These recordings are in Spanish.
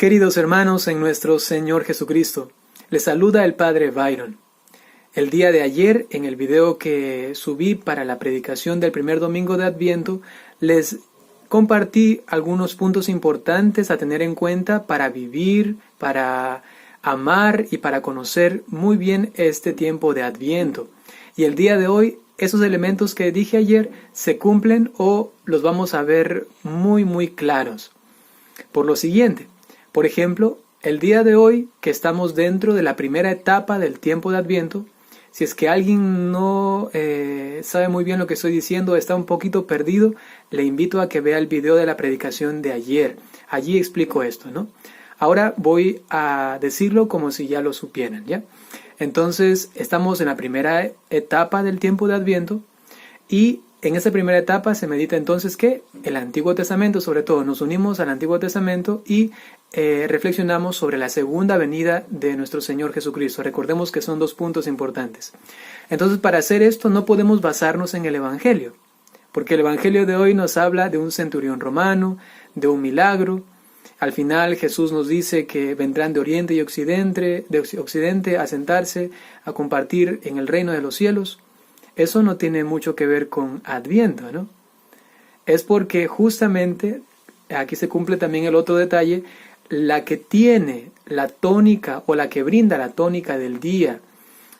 Queridos hermanos en nuestro Señor Jesucristo, les saluda el Padre Byron. El día de ayer, en el video que subí para la predicación del primer domingo de Adviento, les compartí algunos puntos importantes a tener en cuenta para vivir, para amar y para conocer muy bien este tiempo de Adviento. Y el día de hoy, esos elementos que dije ayer se cumplen o los vamos a ver muy claros. Por lo siguiente, por ejemplo, el día de hoy, que estamos dentro de la primera etapa del tiempo de Adviento, si es que alguien no sabe muy bien lo que estoy diciendo, está un poquito perdido, le invito a que vea el video de la predicación de ayer. Allí explico esto, ¿no? Ahora voy a decirlo como si ya lo supieran, ¿ya? Entonces, estamos en la primera etapa del tiempo de Adviento y en esta primera etapa se medita entonces que el Antiguo Testamento, sobre todo, nos unimos al Antiguo Testamento y reflexionamos sobre la segunda venida de nuestro Señor Jesucristo. Recordemos que son dos puntos importantes. Entonces, para hacer esto no podemos basarnos en el Evangelio, porque el Evangelio de hoy nos habla de un centurión romano, de un milagro. Al final Jesús nos dice que vendrán de oriente y occidente a sentarse, a compartir en el reino de los cielos. Eso no tiene mucho que ver con Adviento, ¿no? Es porque justamente, aquí se cumple también el otro detalle, la que tiene la tónica o la que brinda la tónica del día,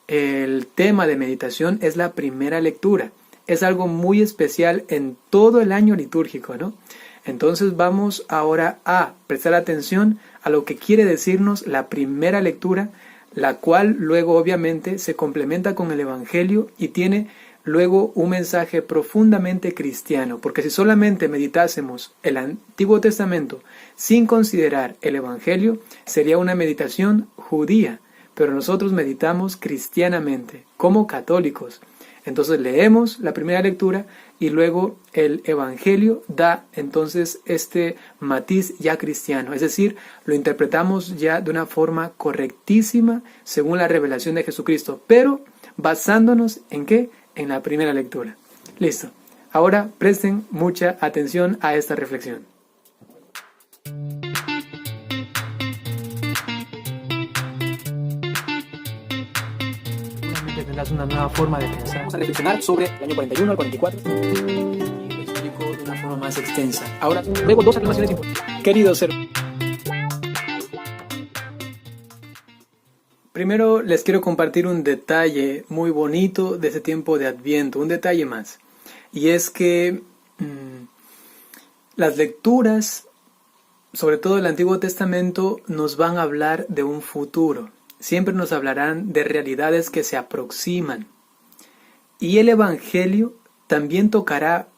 el tema de meditación es la primera lectura. Es algo muy especial en todo el año litúrgico, ¿no? Entonces vamos ahora a prestar atención a lo que quiere decirnos la primera lectura, la cual luego obviamente se complementa con el Evangelio y tiene luego un mensaje profundamente cristiano, porque si solamente meditásemos el Antiguo Testamento sin considerar el Evangelio, sería una meditación judía, pero nosotros meditamos cristianamente, como católicos. Entonces leemos la primera lectura y luego el Evangelio da entonces este matiz ya cristiano, es decir, lo interpretamos ya de una forma correctísima según la revelación de Jesucristo, pero basándonos ¿en qué? En la primera lectura. Listo. Ahora presten mucha atención a esta reflexión. Tendrás una nueva forma de pensar. Vamos a reflexionar sobre el año 41 al 44 y lo explico de una forma más extensa. Ahora, luego dos afirmaciones importantes. Queridos hermanos, primero les quiero compartir un detalle muy bonito de ese tiempo de Adviento, un detalle más. Y es que las lecturas, sobre todo el Antiguo Testamento, nos van a hablar de un futuro. Siempre nos hablarán de realidades que se aproximan. Y el Evangelio también tocará,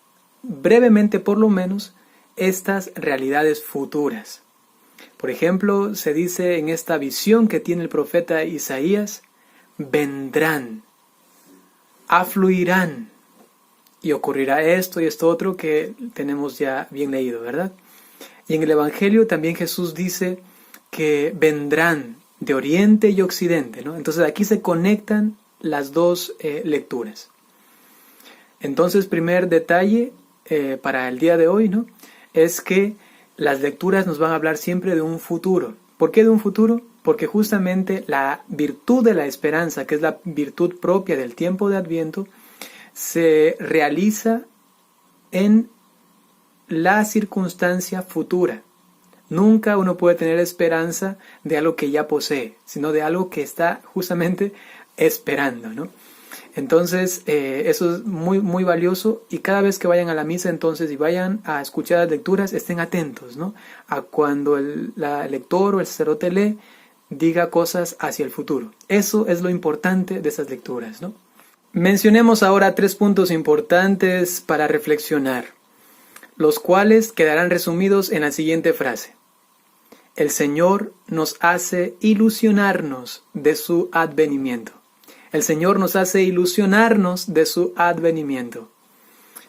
brevemente por lo menos, estas realidades futuras. Por ejemplo, se dice en esta visión que tiene el profeta Isaías, vendrán, afluirán, y ocurrirá esto y esto otro que tenemos ya bien leído, ¿verdad? Y en el Evangelio también Jesús dice que vendrán de oriente y occidente, ¿no? Entonces aquí se conectan las dos lecturas. Entonces, primer detalle para el día de hoy, ¿no? Es que las lecturas nos van a hablar siempre de un futuro. ¿Por qué de un futuro? Porque justamente la virtud de la esperanza, que es la virtud propia del tiempo de Adviento, se realiza en la circunstancia futura. Nunca uno puede tener esperanza de algo que ya posee, sino de algo que está justamente esperando, ¿no? Entonces, eso es muy valioso y cada vez que vayan a la misa entonces y vayan a escuchar las lecturas, estén atentos, ¿no? A cuando el lector o el sacerdote lee, diga cosas hacia el futuro. Eso es lo importante de esas lecturas, ¿no? Mencionemos ahora 3 puntos importantes para reflexionar, los cuales quedarán resumidos en la siguiente frase. El Señor nos hace ilusionarnos de su advenimiento. El Señor nos hace ilusionarnos de su advenimiento.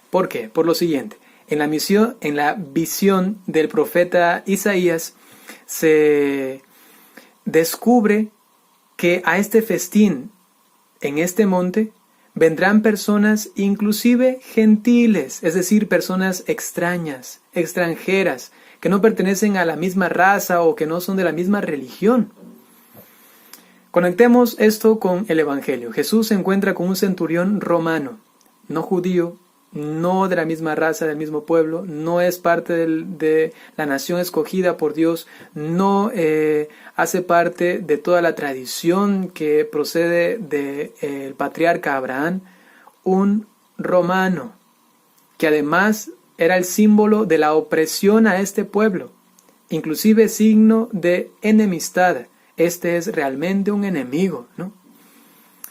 ¿Por qué? Por lo siguiente. En la visión del profeta Isaías se descubre que a este festín en este monte vendrán personas inclusive gentiles, es decir, personas extrañas, extranjeras, que no pertenecen a la misma raza o que no son de la misma religión. Conectemos esto con el Evangelio. Jesús se encuentra con un centurión romano, no judío, no de la misma raza, del mismo pueblo, no es parte de la nación escogida por Dios, no hace parte de toda la tradición que procede del patriarca Abraham, un romano, que además era el símbolo de la opresión a este pueblo, inclusive signo de enemistad. Este es realmente un enemigo, ¿no?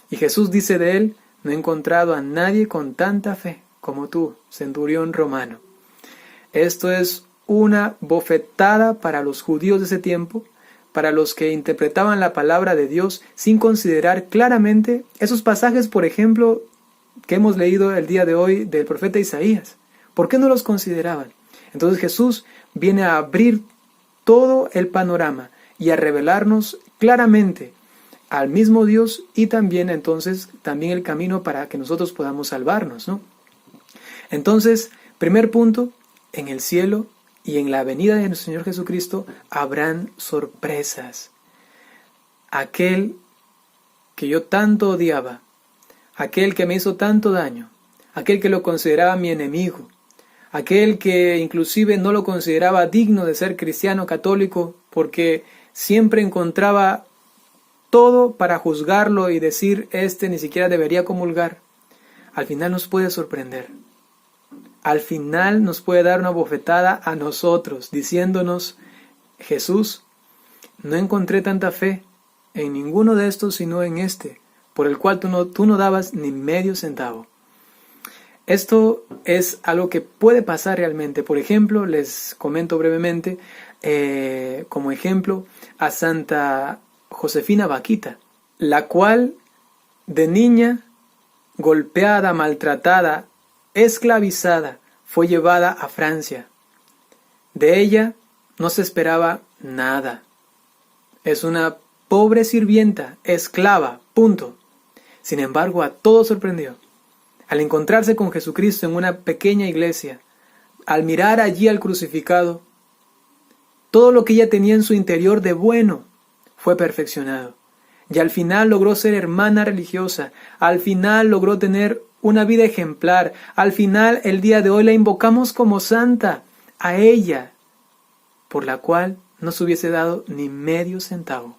Y Jesús dice de él: no he encontrado a nadie con tanta fe como tú, centurión romano. Esto es una bofetada para los judíos de ese tiempo, para los que interpretaban la palabra de Dios sin considerar claramente esos pasajes, por ejemplo, que hemos leído el día de hoy del profeta Isaías. ¿Por qué no los consideraban? Entonces Jesús viene a abrir todo el panorama y a revelarnos claramente al mismo Dios y también entonces también el camino para que nosotros podamos salvarnos, ¿no? Entonces, primer punto, en el cielo y en la venida de nuestro Señor Jesucristo habrán sorpresas. Aquel que yo tanto odiaba, aquel que me hizo tanto daño, aquel que lo consideraba mi enemigo, aquel que inclusive no lo consideraba digno de ser cristiano católico porque siempre encontraba todo para juzgarlo y decir, este ni siquiera debería comulgar, al final nos puede sorprender. Al final nos puede dar una bofetada a nosotros, diciéndonos: Jesús, no encontré tanta fe en ninguno de estos, sino en este, por el cual tú no dabas ni medio centavo. Esto es algo que puede pasar realmente. Por ejemplo, les comento brevemente, como ejemplo, a Santa Josefina Vaquita, la cual de niña, golpeada, maltratada, esclavizada, fue llevada a Francia. De ella no se esperaba nada. Es una pobre sirvienta, esclava, punto. Sin embargo, a todos sorprendió. Al encontrarse con Jesucristo en una pequeña iglesia, al mirar allí al crucificado, todo lo que ella tenía en su interior de bueno fue perfeccionado. Y al final logró ser hermana religiosa, al final logró tener una vida ejemplar, al final el día de hoy la invocamos como santa, a ella, por la cual no se hubiese dado ni medio centavo.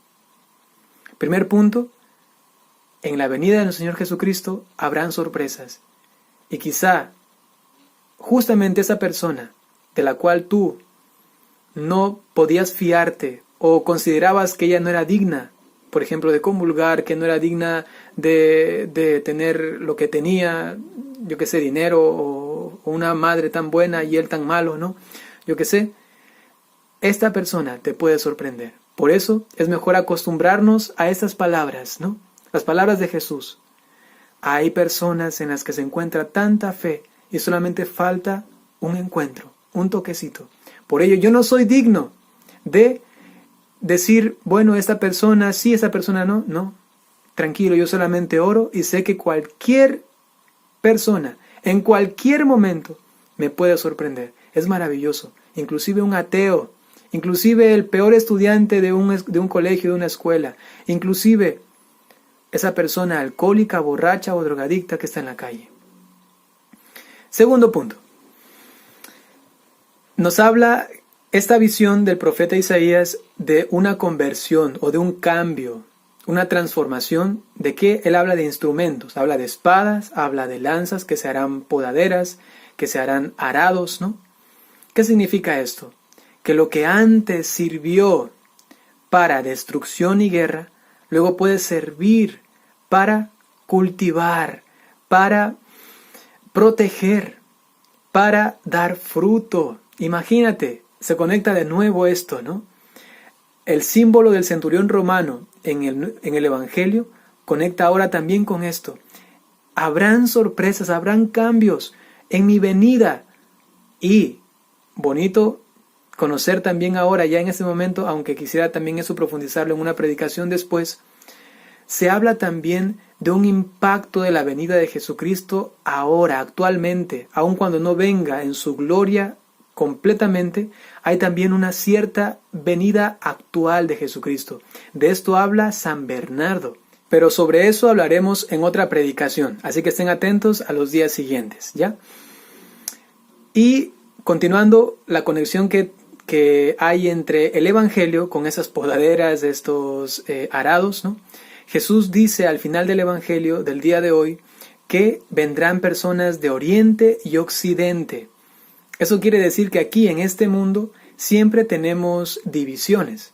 Primer punto, en la venida de nuestro Señor Jesucristo habrán sorpresas. Y quizá justamente esa persona de la cual tú no podías fiarte o considerabas que ella no era digna, por ejemplo, de comulgar, que no era digna de tener lo que tenía, yo qué sé, dinero o una madre tan buena y él tan malo, ¿no? Yo qué sé. Esta persona te puede sorprender. Por eso es mejor acostumbrarnos a estas palabras, ¿no? Las palabras de Jesús. Hay personas en las que se encuentra tanta fe y solamente falta un encuentro, un toquecito. Por ello yo no soy digno de decir, bueno, esta persona sí, esta persona no. No, tranquilo, yo solamente oro y sé que cualquier persona, en cualquier momento, me puede sorprender. Es maravilloso. Inclusive un ateo, inclusive el peor estudiante de un colegio, de una escuela, inclusive esa persona alcohólica, borracha o drogadicta que está en la calle. Segundo punto. Nos habla esta visión del profeta Isaías de una conversión o de un cambio, una transformación. ¿De qué? Él habla de instrumentos, habla de espadas, habla de lanzas que se harán podaderas, que se harán arados, ¿no? ¿Qué significa esto? Que lo que antes sirvió para destrucción y guerra, luego puede servir para cultivar, para proteger, para dar fruto. Imagínate, se conecta de nuevo esto, ¿no? El símbolo del centurión romano en el Evangelio conecta ahora también con esto. Habrán sorpresas, habrán cambios en mi venida. Y bonito conocer también ahora, ya en este momento, aunque quisiera también eso profundizarlo en una predicación después, se habla también de un impacto de la venida de Jesucristo ahora, actualmente, aun cuando no venga en su gloria completamente, hay también una cierta venida actual de Jesucristo. De esto habla San Bernardo. Pero sobre eso hablaremos en otra predicación, así que estén atentos a los días siguientes, ¿ya? Y continuando la conexión que hay entre el Evangelio con esas podaderas, estos arados, ¿no? Jesús dice al final del Evangelio del día de hoy que vendrán personas de Oriente y Occidente. Eso quiere decir que aquí en este mundo siempre tenemos divisiones.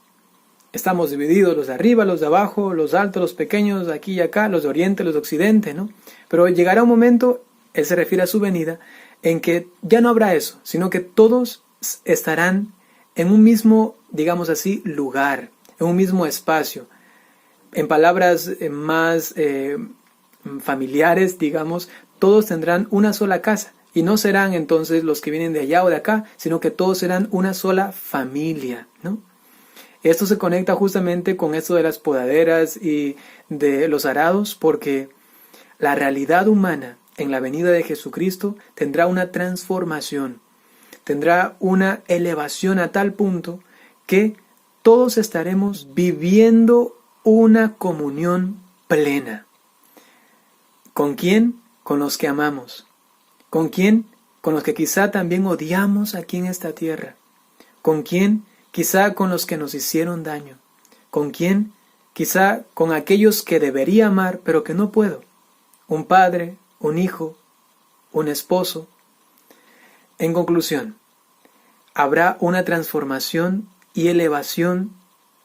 Estamos divididos, los de arriba, los de abajo, los altos, los pequeños, aquí y acá, los de Oriente, los de Occidente, ¿no? Pero llegará un momento, él se refiere a su venida, en que ya no habrá eso, sino que todos estarán en un mismo, digamos así, lugar, en un mismo espacio. En palabras más familiares, digamos, todos tendrán una sola casa. Y no serán entonces los que vienen de allá o de acá, sino que todos serán una sola familia, ¿no? Esto se conecta justamente con esto de las podaderas y de los arados, porque la realidad humana en la venida de Jesucristo tendrá una transformación, tendrá una elevación a tal punto que todos estaremos viviendo una comunión plena. ¿Con quién? Con los que amamos. ¿Con quién? Con los que quizá también odiamos aquí en esta tierra. ¿Con quién? Quizá con los que nos hicieron daño. ¿Con quién? Quizá con aquellos que debería amar, pero que no puedo. Un padre, un hijo, un esposo. En conclusión, habrá una transformación y elevación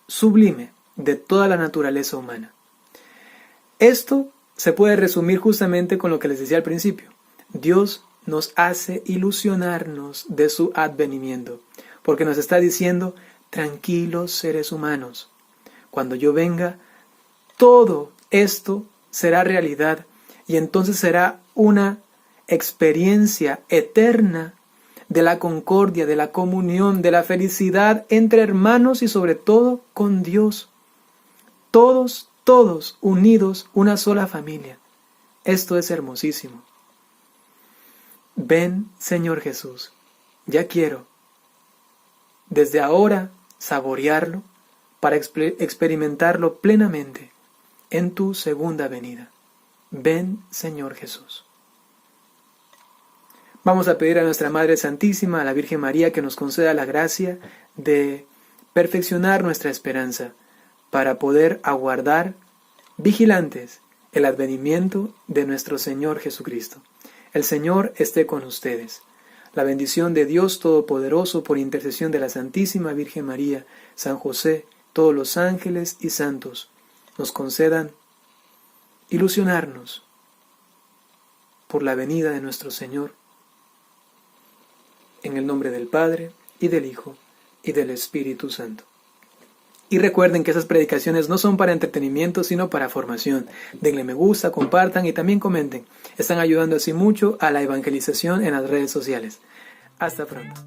sublime de toda la naturaleza humana. Esto se puede resumir justamente con lo que les decía al principio. Dios nos hace ilusionarnos de su advenimiento, porque nos está diciendo, tranquilos seres humanos, cuando yo venga, todo esto será realidad y entonces será una experiencia eterna de la concordia, de la comunión, de la felicidad entre hermanos y sobre todo con Dios. Todos unidos, una sola familia. Esto es hermosísimo. Ven, Señor Jesús, ya quiero desde ahora saborearlo para experimentarlo plenamente en tu segunda venida. Ven, Señor Jesús. Vamos a pedir a nuestra Madre Santísima, a la Virgen María, que nos conceda la gracia de perfeccionar nuestra esperanza para poder aguardar vigilantes el advenimiento de nuestro Señor Jesucristo. El Señor esté con ustedes. La bendición de Dios Todopoderoso, por intercesión de la Santísima Virgen María, San José, todos los ángeles y santos, nos concedan ilusionarnos por la venida de nuestro Señor. En el nombre del Padre, y del Hijo, y del Espíritu Santo. Y recuerden que esas predicaciones no son para entretenimiento, sino para formación. Denle me gusta, compartan y también comenten. Están ayudando así mucho a la evangelización en las redes sociales. Hasta pronto.